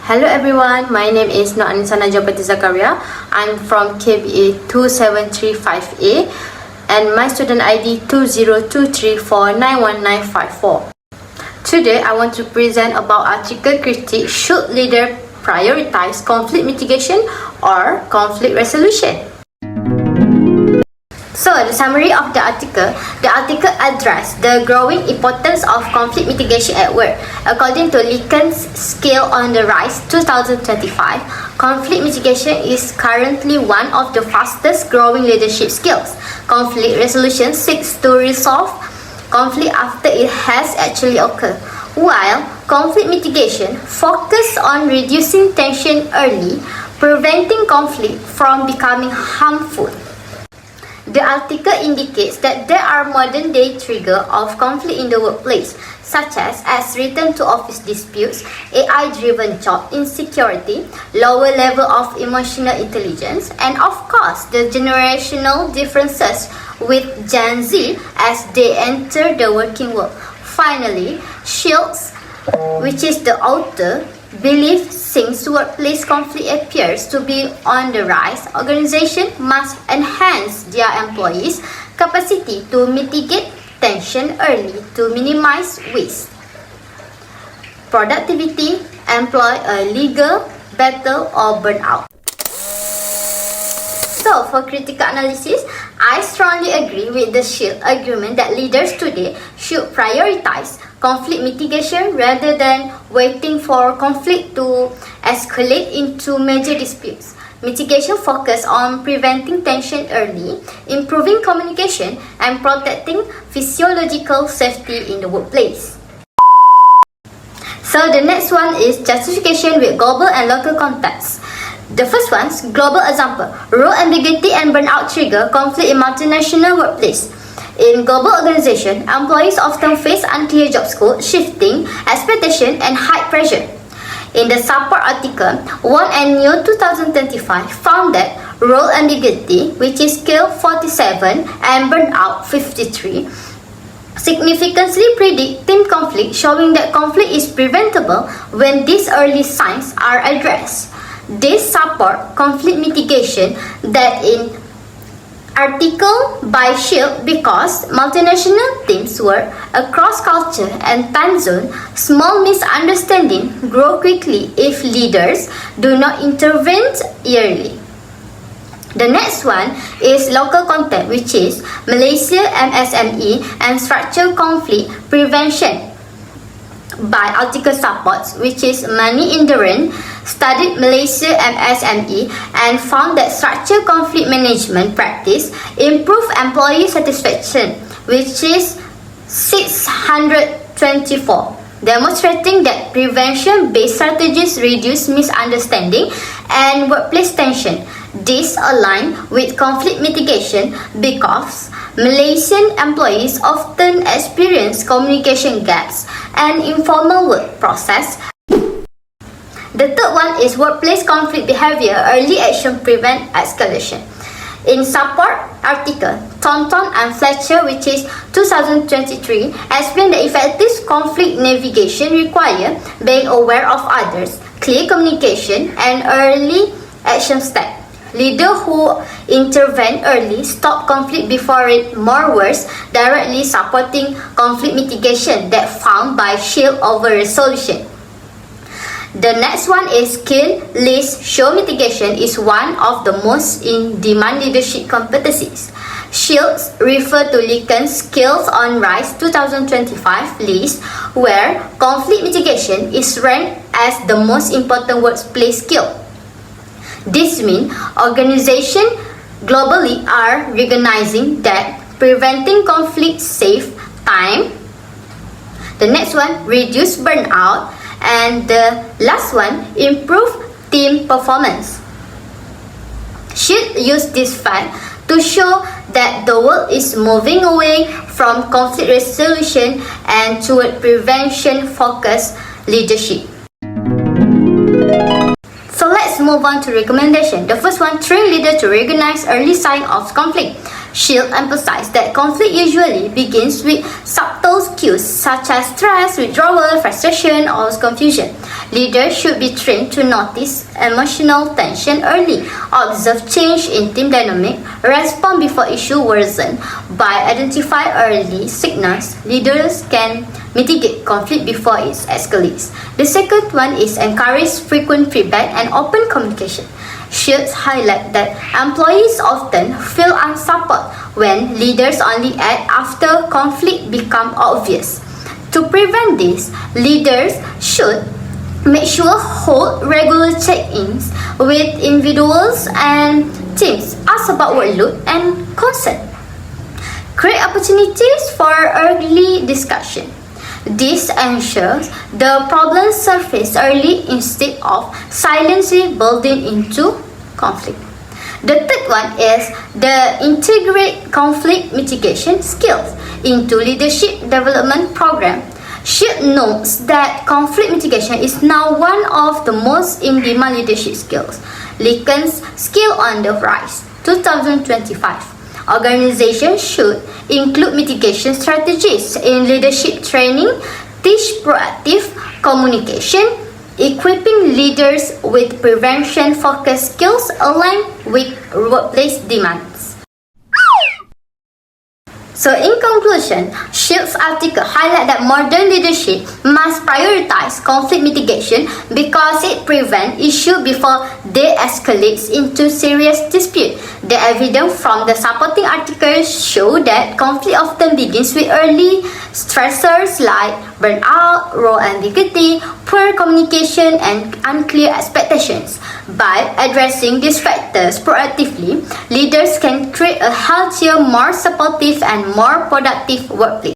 Hello everyone, my name is Nur Anissa Najapati Zakaria. I'm from KBA 2735A and my student ID 2023491954. Today I want to present about article critique, should leader prioritize conflict mitigation or conflict resolution? So, the summary of the article addressed the growing importance of conflict mitigation at work. According to Likken's Scale on the Rise 2025, conflict mitigation is currently one of the fastest growing leadership skills. Conflict resolution seeks to resolve conflict after it has actually occurred, while conflict mitigation focuses on reducing tension early, preventing conflict from becoming harmful. The article indicates that there are modern-day triggers of conflict in the workplace, such as return to office disputes, AI-driven job insecurity, lower level of emotional intelligence, and of course, the generational differences with Gen Z as they enter the working world. Finally, Shields, which is the author, believes since workplace conflict appears to be on the rise, organizations must enhance their employees' capacity to mitigate tension early to minimize waste, productivity, employ a legal battle or burnout. So, for critical analysis, I strongly agree with the Shield argument that leaders today should prioritize conflict mitigation rather than waiting for conflict to escalate into major disputes. Mitigation focuses on preventing tension early, improving communication, and protecting physiological safety in the workplace. So the next one is justification with global and local context. The first one is global example. Role ambiguity and burnout trigger conflict in multinational workplace. In global organizations, employees often face unclear job scope, shifting expectation, and high pressure. In the support article, Wong and Neo 2025 found that role ambiguity, which is scale 47, and burnout 53, significantly predict team conflict, showing that conflict is preventable when these early signs are addressed. This support conflict mitigation that in article by Shield because multinational teams work across culture and time zone, small misunderstandings grow quickly if leaders do not intervene early. The next one is local context, which is Malaysia MSME and structural conflict prevention by article supports, which is Mani Indiran, studied Malaysia MSME and found that structural conflict management practice improve employee satisfaction, which is 624, demonstrating that prevention-based strategies reduce misunderstanding and workplace tension. This aligns with conflict mitigation because Malaysian employees often experience communication gaps and informal work process. The third one is workplace conflict behavior, early action prevent escalation. In support article, Thornton and Fletcher, which is 2023, explain that effective conflict navigation require being aware of others, clear communication, and early action steps. Leaders who intervene early stop conflict before it more worse, directly supporting conflict mitigation that found by Shield over resolution. The next one is skill list show mitigation is one of the most in-demand leadership competencies. Shields refer to Likken's Skills on Rise 2025 list, where conflict mitigation is ranked as the most important workplace skill. This means organizations globally are recognizing that preventing conflict saves time. The next one, reduce burnout. And the last one, improve team performance. Should use this fact to show that the world is moving away from conflict resolution and toward prevention-focused leadership. So let's move on to recommendation. The first one, train leader to recognize early sign of conflict. Shield emphasized that conflict usually begins with subtle cues such as stress, withdrawal, frustration, or confusion. Leaders should be trained to notice emotional tension early, observe change in team dynamic, respond before issue worsen. By identifying early signals, leaders can mitigate conflict before it escalates. The second one is encourage frequent feedback and open communication. Shields highlight that employees often feel unsupported when leaders only act after conflict becomes obvious. To prevent this, leaders should make sure hold regular check-ins with individuals and teams, ask about workload and concern. Create opportunities for early discussion. This ensures the problem surface early instead of silently building into conflict. The third one is the integrate conflict mitigation skills into leadership development program. Shield notes that conflict mitigation is now one of the most in-demand leadership skills. Lincoln's Skill on the Rise, 2025. Organizations should include mitigation strategies in leadership training, teach proactive communication, equipping leaders with prevention-focused skills aligned with workplace demands. So in conclusion, Shield's article highlights that modern leadership must prioritize conflict mitigation because it prevents issues before they escalate into serious dispute. The evidence from the supporting articles show that conflict often begins with early stressors like burnout, role ambiguity, poor communication, and unclear expectations. By addressing these factors proactively, leaders can create a healthier, more supportive, and more productive workplace.